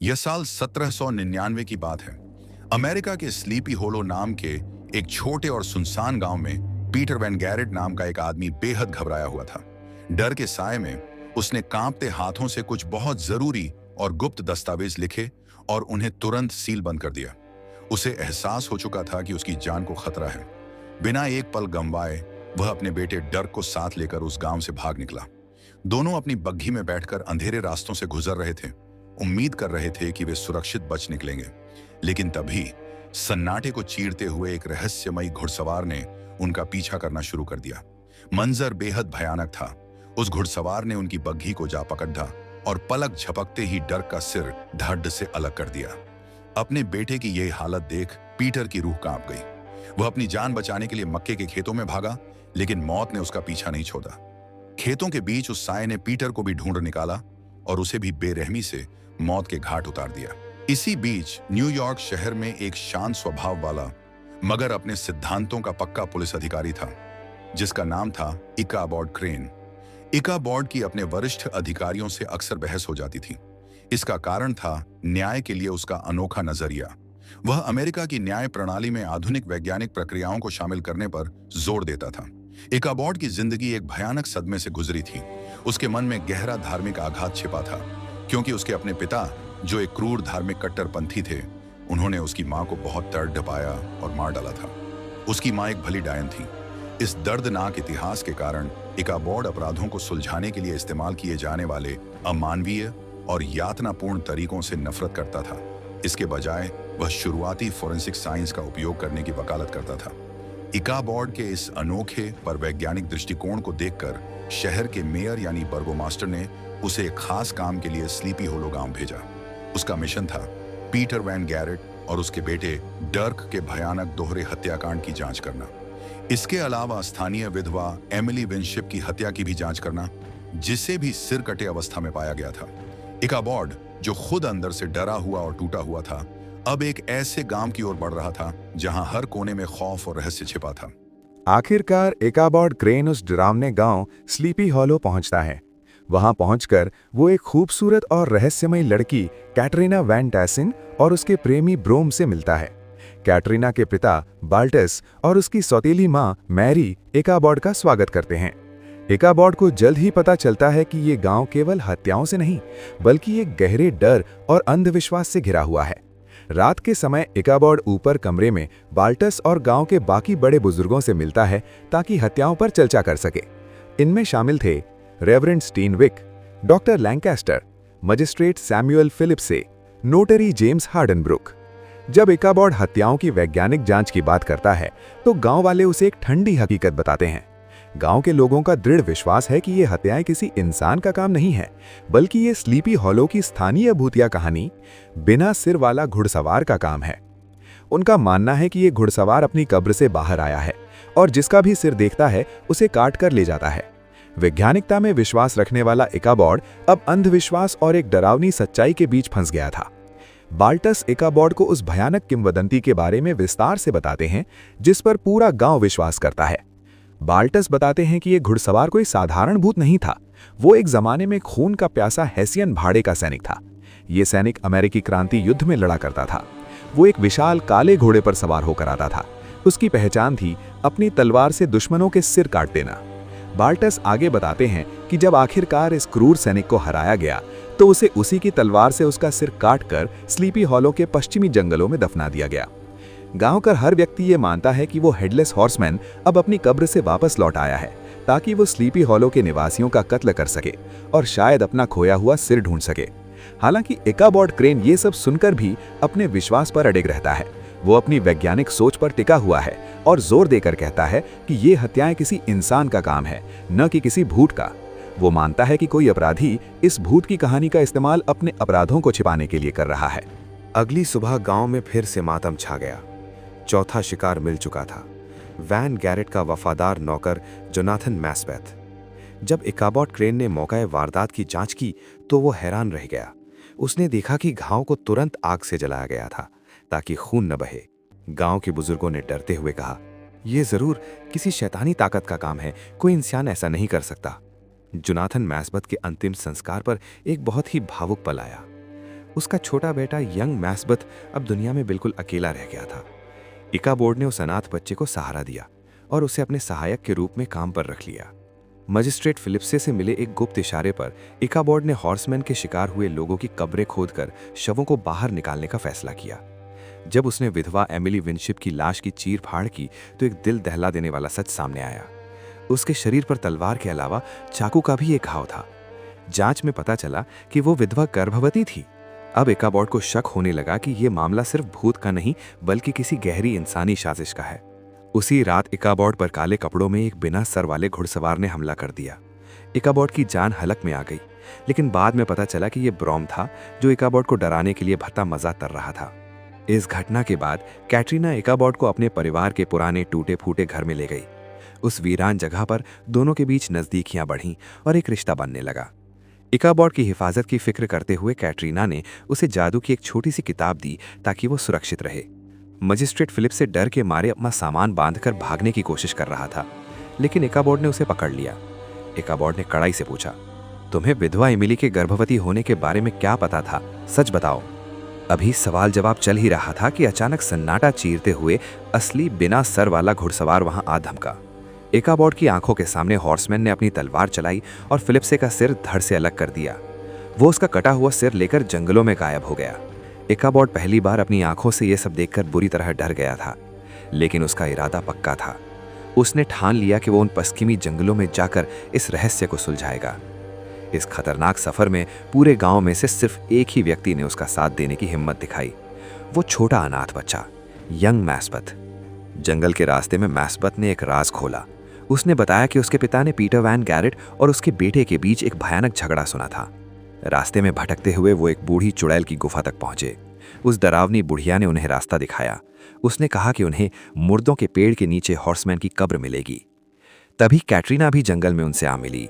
यह साल 1799 की बात है। अमेरिका के स्लीपी होलो नाम के एक छोटे और सुनसान गांव में पीटर वैन गैरेट नाम का एक आदमी बेहद घबराया हुआ था। डर के साए में उसने कांपते हाथों से कुछ बहुत जरूरी और गुप्त दस्तावेज लिखे और उन्हें तुरंत सील बंद कर दिया। उसे एहसास हो चुका था कि उसकी जान को खतरा है। बिना एक पल गंवाए वह अपने बेटे डर्क को साथ लेकर उस गांव से भाग निकला। दोनों अपनी बग्घी में बैठकर अंधेरे रास्तों से गुजर रहे थे, उम्मीद कर रहे थे कि वे सुरक्षित बच निकलेंगे। लेकिन तभी सन्नाटे को चीरते हुए एक रहस्यमयी घुड़सवार ने उनका पीछा करना शुरू कर दिया। मंजर बेहद भयानक था। उस घुड़सवार ने उनकी बग्घी को जा पकड़ा और पलक झपकते ही डर्क का सिर धड़ से अलग कर दिया। अपने बेटे की यह हालत देख पीटर की रूह कांप गई। वह अपनी जान बचाने के लिए मक्के के खेतों में भागा, लेकिन मौत ने उसका पीछा नहीं छोड़ा। खेतों के बीच उस साए ने पीटर को भी ढूंढ निकाला और उसे भी बेरहमी से मौत के घाट उतार दिया। इसी बीच न्यूयॉर्क शहर में एक शांत स्वभाव वाला मगर अपने सिद्धांतों का पक्का पुलिस अधिकारी था, जिसका नाम था इकाबॉड क्रेन। इकाबॉड की अपने वरिष्ठ अधिकारियों से अक्सर बहस हो जाती थी। इसका कारण था न्याय के लिए उसका अनोखा नजरिया। वह अमेरिका की न्याय प्रणाली में आधुनिक वैज्ञानिक प्रक्रियाओं को शामिल करने पर जोर देता था। इकाबॉड की जिंदगी एक भयानक सदमे से गुजरी थी। उसके मन में गहरा धार्मिक आघात छिपा था, क्योंकि उसके अपने पिता, जो एक क्रूर धार्मिक कट्टरपंथी थे, उन्होंने उसकी मां को बहुत तड़पाया और मार डाला था। उसकी मां एक भली डायन थी। इस दर्दनाक इतिहास के कारण इकाबॉड अपराधों को सुलझाने के लिए इस्तेमाल किए जाने वाले अमानवीय और यातनापूर्ण तरीकों से नफरत करता था। इसके बजाय वह शुरुआती फोरेंसिक साइंस का उपयोग करने की वकालत करता था। इकाबॉड के इस अनोखे पर वैज्ञानिक दृष्टिकोण को देखकर शहर के मेयर यानी बर्गोमास्टर ने उसे एक खास काम के लिए स्लीपी होलो गांव भेजा। उसका मिशन था पीटर वैन गैरेट और उसके बेटे डर्क के भयानक दोहरे हत्याकांड की जांच करना। इसके अलावा स्थानीय विधवा एमिली विंशिप की हत्या की भी जांच करना, जिसे भी सिर कटे अवस्था में पाया गया था। इकाबॉड, जो खुद अंदर से डरा हुआ और टूटा हुआ था, अब एक ऐसे गांव की ओर बढ़ रहा था जहां हर कोने में खौफ और रहस्य छिपा था। आखिरकार इकाबॉड क्रेन उस डरावने गांव स्लीपी हॉलो पहुंचता है। वहां पहुंचकर वो एक खूबसूरत और रहस्यमयी लड़की कैटरीना वैन टैसिन और उसके प्रेमी ब्रोम से मिलता है। कैटरीना के पिता बाल्टस और उसकी सौतेली मां मैरी इकाबॉड का स्वागत करते हैं। इकाबॉड को जल्द ही पता चलता है कि ये गांव केवल हत्याओं से नहीं, बल्कि एक गहरे डर और अंधविश्वास से घिरा हुआ है। रात के समय इकाबॉड ऊपर कमरे में बाल्टस और गांव के बाकी बड़े बुजुर्गों से मिलता है ताकि हत्याओं पर चर्चा कर सके। इनमें शामिल थे reverend Steenwyck, doctor Lancaster, magistrate Samuel Philipse, notary James Hardenbrook. जब इकाबॉड हत्याओं की वैज्ञानिक जांच की बात करता है तो गांव वाले उसे एक ठंडी हकीकत बताते हैं। गांव के लोगों का दृढ़ विश्वास है कि ये हत्याएं किसी इंसान का काम नहीं है, बल्कि ये स्लीपी हॉलो की स्थानीय भूतिया कहानी बिना सिर वाला घुड़सवार का काम है। उनका मानना है कि ये घुड़सवार अपनी कब्र से बाहर आया है और जिसका भी सिर देखता है उसे काट कर ले जाता है। वैज्ञानिकता में विश्वास रखने वाला इकाबॉड अब अंधविश्वास और एक डरावनी सच्चाई के बीच फंस गया था। बाल्टस इकाबॉड को उस भयानक किंवदंती के बारे में विस्तार से बताते हैं जिस पर पूरा गांव विश्वास करता है। बाल्टस बताते हैं कि यह घुड़सवार कोई साधारण भूत नहीं था। वो एक जमाने में खून का प्यासा हैसियन भाड़े का सैनिक था। ये सैनिक अमेरिकी क्रांति युद्ध में लड़ा करता था। वो एक विशाल काले घोड़े पर सवार होकर आता था। उसकी पहचान थी अपनी तलवार से दुश्मनों के सिर काट देना। बाल्टस आगे बताते हैं कि जब आखिरकार इस क्रूर सैनिक को हराया गया तो उसे उसी की तलवार से उसका सिर काटकर स्लीपी हॉलो के पश्चिमी जंगलों में दफना दिया गया। गांव का हर व्यक्ति ये मानता है कि वो हेडलेस हॉर्समैन अब अपनी कब्र से वापस लौट आया है ताकि वो स्लीपी हॉलो के निवासियों का कत्ल कर सके और शायद अपना खोया हुआ सिर ढूंढ सके। हालांकि इकाबॉड क्रेन ये सब सुनकर भी अपने विश्वास पर अडिग रहता है। वो अपनी वैज्ञानिक सोच पर टिका हुआ है और जोर देकर कहता है कि ये हत्याएं किसी इंसान का काम है, न कि किसी भूत का। वो मानता है कि कोई अपराधी इस भूत की कहानी का इस्तेमाल अपने अपराधों को छिपाने के लिए कर रहा है। अगली सुबह गांव में फिर से मातम छा गया। चौथा शिकार मिल चुका था, वैन गैरेट का वफादार नौकर जोनाथन मैस्बेथ। जब इकाबॉड क्रेन ने मौका वारदात की जांच की तो वो हैरान रह गया। उसने देखा कि घाव को तुरंत आग से जलाया गया था ताकि खून न बहे। गांव के बुजुर्गों ने डरते हुए कहा, यह जरूर किसी शैतानी ताकत का काम है, कोई इंसान ऐसा नहीं कर सकता। जोनाथन मैस्बेथ के अंतिम संस्कार पर एक बहुत ही भावुक पल आया। उसका छोटा बेटा यंग मैस्बेथ अब दुनिया में बिल्कुल अकेला रह गया था। इकाबोर्ड ने उस अनाथ बच्चे को सहारा दिया और उसे अपने सहायक के रूप में काम पर रख लिया। मजिस्ट्रेट फिलिप्से से मिले एक गुप्त इशारे पर इकाबोर्ड ने हॉर्समैन के शिकार हुए लोगों की कब्रें खोदकर शवों को बाहर निकालने का फैसला किया। जब उसने विधवा एमिली विनशिप की लाश की चीर फाड़ की तो एक दिल दहला देने वाला सच सामने आया। उसके शरीर पर तलवार के अलावा चाकू का भी एक घाव था। जांच में पता चला कि वो विधवा गर्भवती थी। अब इकाबोर्ड को शक होने लगा कि यह मामला सिर्फ भूत का नहीं बल्कि किसी गहरी इंसानी साजिश का है। उसी रात इकाबोर्ड पर काले कपड़ों में एक बिना सर वाले घुड़सवार ने हमला कर दिया। इकाबोर्ड की जान हलक में आ गई, लेकिन बाद में पता चला कि यह ब्रॉम था जो इकाबोर्ड को डराने के लिए भद्दा मजा कर रहा था। इस घटना के बाद कैटरीना इकाबोर्ड को अपने परिवार के पुराने टूटे फूटे घर में ले गई। उस वीरान जगह पर दोनों के बीच नजदीकियां बढ़ीं और एक रिश्ता बनने लगा। इकाबोर्ड की हिफाजत की फिक्र करते हुए कैटरीना ने उसे जादू की एक छोटी सी किताब दी ताकि वो सुरक्षित रहे। मजिस्ट्रेट फिलिप से डर के मारे अपना सामान बांधकर भागने की कोशिश कर रहा था, लेकिन इकाबोर्ड ने उसे पकड़ लिया। इकाबोर्ड ने कड़ाई से पूछा, तुम्हें विधवा एमिली के गर्भवती होने के बारे में क्या पता था? सच बताओ। अभी सवाल जवाब चल ही रहा था कि अचानक सन्नाटा चीरते हुए असली बिना सर वाला घुड़सवार वहां आ धमका। इकाबोर्ड की आंखों के सामने हॉर्समैन ने अपनी तलवार चलाई और फिलिप्से का सिर धड़ से अलग कर दिया। वो उसका कटा हुआ सिर लेकर जंगलों में गायब हो गया। इकाबोर्ड पहली बार अपनी आंखों से यह सब देखकर बुरी तरह डर गया था, लेकिन उसका इरादा पक्का था। उसने ठान लिया कि वो उन पश्चिमी जंगलों में जाकर इस रहस्य को सुलझाएगा। इस खतरनाक सफर में पूरे गांव में से सिर्फ एक ही व्यक्ति ने उसका साथ देने की हिम्मत दिखाई, वो छोटा अनाथ बच्चा यंग मैस्बेथ। जंगल के रास्ते में मैस्बेथ ने एक राज खोला। उसने बताया कि उसके पिता ने पीटर वैन गैरेट और उसके बेटे के बीच एक भयानक झगड़ा सुना था। रास्ते में भटकते हुए वो एक बूढ़ी चुड़ैल की गुफा तक पहुंचे। उस डरावनी बुढ़िया ने उन्हें रास्ता दिखाया। उसने कहा कि उन्हें मुर्दों के पेड़ के नीचे हॉर्समैन की कब्र मिलेगी। तभी कैटरीना भी जंगल में उनसे आ मिली।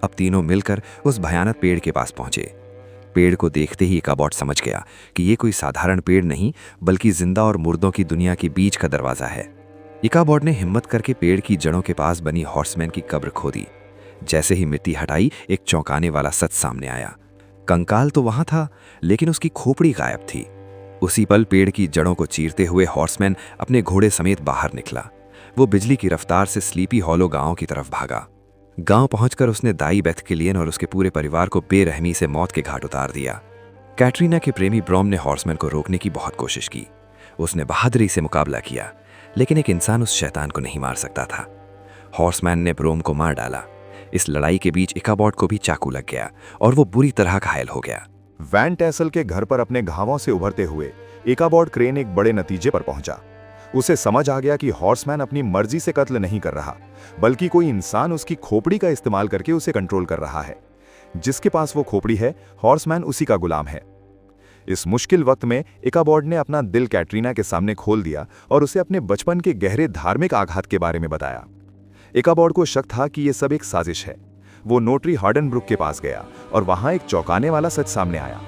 अब तीनों मिलकर उस भयानक पेड़ के पास पहुंचे। पेड़ को देखते ही इकाबोर्ड समझ गया कि ये कोई साधारण पेड़ नहीं बल्कि जिंदा और मुर्दों की दुनिया के बीच का दरवाजा है। इकाबोर्ड ने हिम्मत करके पेड़ की जड़ों के पास बनी हॉर्समैन की कब्र खोदी। जैसे ही मिट्टी हटाई, एक चौंकाने वाला सच सामने आया। कंकाल तो वहां था, लेकिन उसकी खोपड़ी गायब थी। उसी पल पेड़ की जड़ों को चीरते हुए हॉर्समैन अपने घोड़े समेत बाहर निकला। वो बिजली की रफ्तार से स्लीपी हॉलो गांव की तरफ भागा। गांव पहुंचकर उसने दाई बेथ किलियन और उसके पूरे परिवार को बेरहमी से मौत के घाट उतार दिया। कैटरीना के प्रेमी ब्रॉम ने हॉर्समैन को रोकने की बहुत कोशिश की। उसने बहादुरी से मुकाबला किया, लेकिन एक इंसान उस शैतान को नहीं मार सकता था। हॉर्समैन ने ब्रोम को मार डाला। इस लड़ाई के बीच इकाबोर्ड को भी चाकू लग गया और वो बुरी तरह घायल हो गया। वैन टैसल के घर पर अपने घावों से उभरते हुए इकाबोर्ड क्रेन एक बड़े नतीजे पर पहुंचा। उसे समझ आ गया कि हॉर्समैन अपनी मर्जी से कत्ल नहीं कर रहा, बल्कि कोई इंसान उसकी खोपड़ी का इस्तेमाल करके उसे कंट्रोल कर रहा है। जिसके पास वो खोपड़ी है, हॉर्समैन उसी का गुलाम है। इस मुश्किल वक्त में इकाबोर्ड ने अपना दिल कैटरीना के सामने खोल दिया और उसे अपने बचपन के गहरे धार्मिक आघात के बारे में बताया। इकाबोर्ड को शक था कि यह सब एक साजिश है। वो नोटरी हार्डनब्रुक के पास गया और वहां एक चौंकाने वाला सच सामने आया।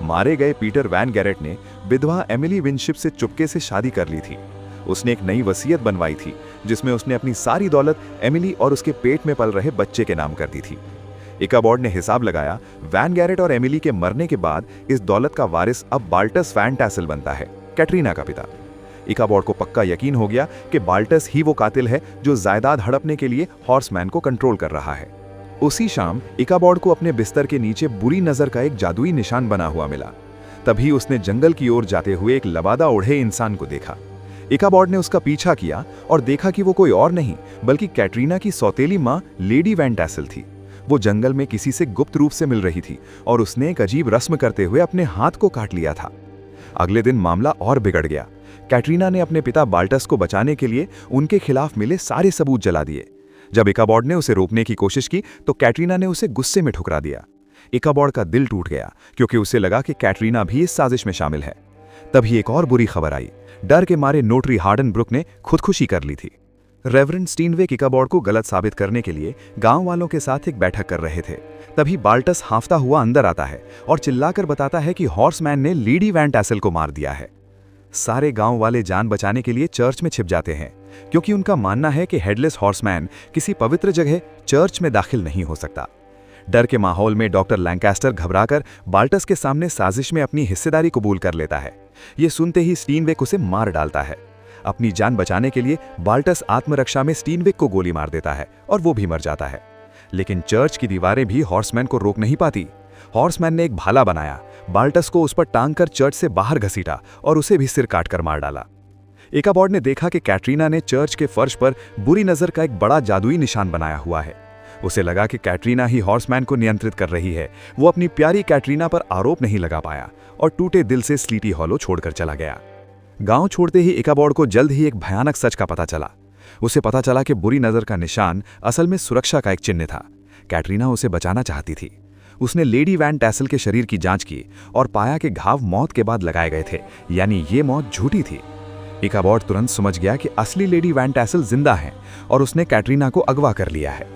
मारे गए पीटर वैन गैरेट ने विधवा एमिली विनशिप से चुपके से शादी कर ली थी। उसने एक नई वसीयत बनवाई थी, जिसमें उसने अपनी सारी दौलत एमिली और उसके पेट में पल रहे बच्चे के नाम कर दी थी। इकाबोर्ड ने हिसाब लगाया, वैन गैरेट और एमिली के मरने के बाद इस दौलत का वारिस अब बाल्टस वैन टैसल बनता है, कैटरीना का पिता। इकाबोर्ड को पक्का यकीन हो गया कि बाल्टस ही वो कातिल है जो जायदाद हड़पने के लिए हॉर्समैन को कंट्रोल कर रहा है। उसी शाम इकाबोर्ड को अपने बिस्तर के नीचे बुरी नजर का एक जादुई निशान बना हुआ मिला। तभी उसने जंगल की ओर जाते हुए एक लबादा ओढ़े इंसान को देखा। इकाबोर्ड ने उसका पीछा किया और देखा कि वो कोई और नहीं बल्कि कैटरीना की सौतेली माँ लेडी वैन टैसल थी। वो जंगल में किसी से गुप्त रूप से मिल रही थी और उसने एक अजीब रस्म करते हुए अपने हाथ को काट लिया था। अगले दिन मामला और बिगड़ गया। कैटरीना ने अपने पिता बाल्टस को बचाने के लिए उनके खिलाफ मिले सारे सबूत जला दिए। जब इकाबोर्ड ने उसे रोकने की कोशिश की तो कैटरीना ने उसे गुस्से में ठुकरा दिया। इकाबोर्ड का दिल टूट गया क्योंकि उसे लगा कि कैटरीना भी इस साजिश में शामिल है। तभी एक और बुरी खबर आई। डर के मारे नोटरी हार्डनब्रुक ने खुदकुशी कर ली थी। रेवरेंड स्टीनवेक इकाबोर्ड को गलत साबित करने के लिए गांव वालों के साथ एक बैठक कर रहे थे। तभी बाल्टस हांफता हुआ अंदर आता है और चिल्लाकर बताता है कि हॉर्समैन ने लेडी वैन टैसल को मार दिया है। सारे गांव वाले जान बचाने के लिए चर्च में छिप जाते हैं, क्योंकि उनका मानना है कि हेडलेस हॉर्समैन किसी पवित्र जगह चर्च में दाखिल नहीं हो सकता। डर के माहौल में डॉक्टर लैंकास्टर घबराकर बाल्टस के सामने साजिश में अपनी हिस्सेदारी कबूल कर लेता है। ये सुनते ही स्टीनविक उसे मार डालता है। अपनी जान बचाने के लिए बाल्टस आत्मरक्षा में स्टीनविक को गोली मार देता है और वो भी मर जाता है। लेकिन चर्च की दीवारें भी हॉर्समैन को रोक नहीं पाती। हॉर्समैन ने एक भाला बनाया, बाल्टस को उस पर टांग कर चर्च से बाहर घसीटा और उसे भी सिर काटकर मार डाला। इकाबॉड ने देखा कि कैटरीना ने चर्च के फर्श पर बुरी नजर का एक बड़ा जादुई निशान बनाया हुआ है। उसे लगा कि कैटरीना ही हॉर्समैन को नियंत्रित कर रही है। वो अपनी प्यारी कैटरीना पर आरोप नहीं लगा पाया और टूटे दिल से स्लीपी हॉलो छोड़कर चला गया। गांव छोड़ते ही इकाबॉड को जल्द ही एक भयानक सच का पता चला। उसे पता चला कि बुरी नजर का निशान असल में सुरक्षा का एक चिन्ह था। कैटरीना उसे बचाना चाहती थी। उसने लेडी वैन टैसल के शरीर की जांच की और पाया कि घाव मौत के बाद लगाए गए थे, यानी ये मौत झूठी थी। इकाबॉड तुरंत समझ गया कि असली लेडी वैन टैसल जिंदा हैं और उसने कैटरीना को अगवा कर लिया है।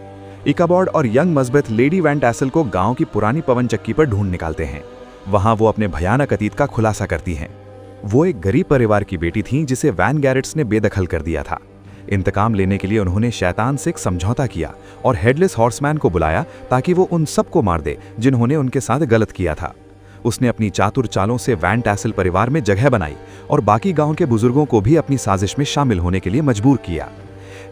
इकाबॉड और यंग मस्बेथ लेडी वैन टैसल को गांव की पुरानी पवन चक्की पर ढूंढ निकालते हैं। वहां वो अपने भयानक अतीत का खुलासा करती हैं। वो एक गरीब परिवार की बेटी थीं जिसे वैन गैरेट्स ने बेदखल कर दिया था। इंतकाम लेने के लिए उन्होंने शैतान से एक समझौता किया और हेडलेस हॉर्समैन को बुलाया ताकि वो उन सबको मार दे जिन्होंने उनके साथ गलत किया था। उसने अपनी चातुर चालों से वैन टैसल परिवार में जगह बनाई और बाकी गांव के बुजुर्गों को भी अपनी साजिश में शामिल होने के लिए मजबूर किया।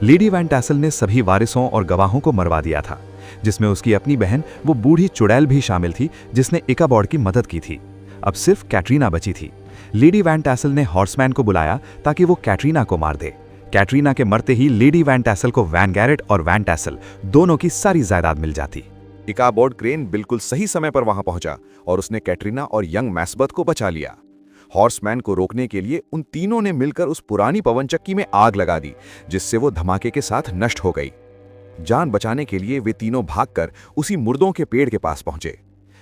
लेडी वैन टैसल ने सभी वारिसों और गवाहों को मरवा दिया था, जिसमें उसकी अपनी बहन वो बूढ़ी चुड़ैल भी शामिल थी जिसने इकाबॉड की मदद की थी। अब सिर्फ कैटरीना बची थी। लेडी वैन टैसल ने हॉर्समैन को बुलाया ताकि वो कैटरीना को मार दे। कैटरीना के मरते ही लेडी वैन टैसल को वैन गैरेट और वैन टैसल दोनों की सारी जायदाद मिल जाती। इकाबॉड क्रेन बिल्कुल सही समय पर वहां पहुंचा और उसने कैटरीना और यंग मैस्बेथ को बचा लिया। हॉर्समैन को रोकने के लिए उन तीनों ने मिलकर उस पुरानी पवन चक्की में आग लगा दी, जिससे वो धमाके के साथ नष्ट हो गई। जान बचाने के लिए वे तीनों भागकर उसी मुर्दों के पेड़ के पास पहुंचे,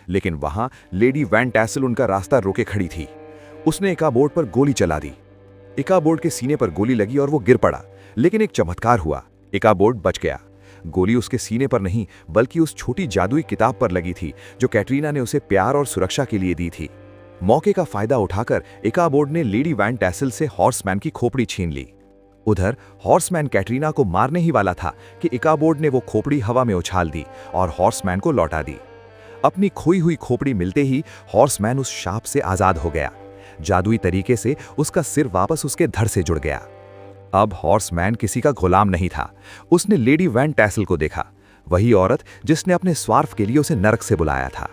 लेकिन वहां लेडी वैन टैसल उनका रास्ता रोके खड़ी थी। उसने इकाबॉड पर गोली चला दी। इकाबॉड के सीने पर गोली लगी और वो गिर पड़ा, लेकिन एक चमत्कार हुआ, इकाबॉड बच गया। गोली उसके सीने पर नहीं बल्कि उस छोटी जादुई किताब पर लगी थी जो कैटरीना ने उसे प्यार और सुरक्षा के लिए दी थी। मौके का फायदा उठाकर इकाबॉड ने लेडी वैन टैसल से हॉर्समैन की खोपड़ी छीन ली। उधर हॉर्समैन कैटरीना को मारने ही वाला था कि इकाबॉड ने वो खोपड़ी हवा में उछाल दी और हॉर्समैन को लौटा दी। अपनी खोई हुई खोपड़ी मिलते ही हॉर्समैन उस शाप से आजाद हो गया। जादुई तरीके से उसका सिर वापस उसके धड़ से जुड़ गया। अब हॉर्समैन किसी का गुलाम नहीं था। उसने लेडी वैन टैसल को देखा, वही औरत जिसने अपने स्वार्थ के लिए उसे नरक से बुलाया था।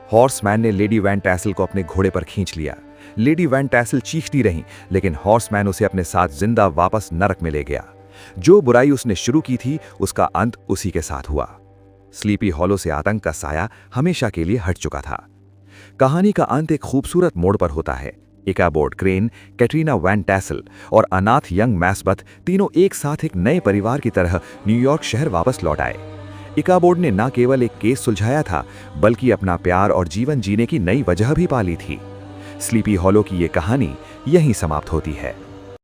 हॉर्समैन ने लेडी वैन टैसल को अपने घोड़े पर खींच लिया। लेडी वैन टैसल चीखती रही, लेकिन हॉर्समैन उसे अपने साथ जिंदा वापस नरक में ले गया। जो बुराई उसने शुरू की थी उसका अंत उसी के साथ हुआ। स्लीपी हॉलो से आतंक का साया हमेशा के लिए हट चुका था। कहानी का अंत एक खूबसूरत मोड़ पर होता है। इकाबॉड क्रेन, कैटरीना वैन टैसल और अनाथ यंग मैस्बेथ तीनों एक साथ एक नए परिवार की तरह न्यूयॉर्क शहर वापस लौट आए। इकाबॉड ने न केवल एक केस सुलझाया था बल्कि अपना प्यार और जीवन जीने की नई वजह भी पाली थी। स्लीपी हॉलो की ये कहानी यहीं समाप्त होती है।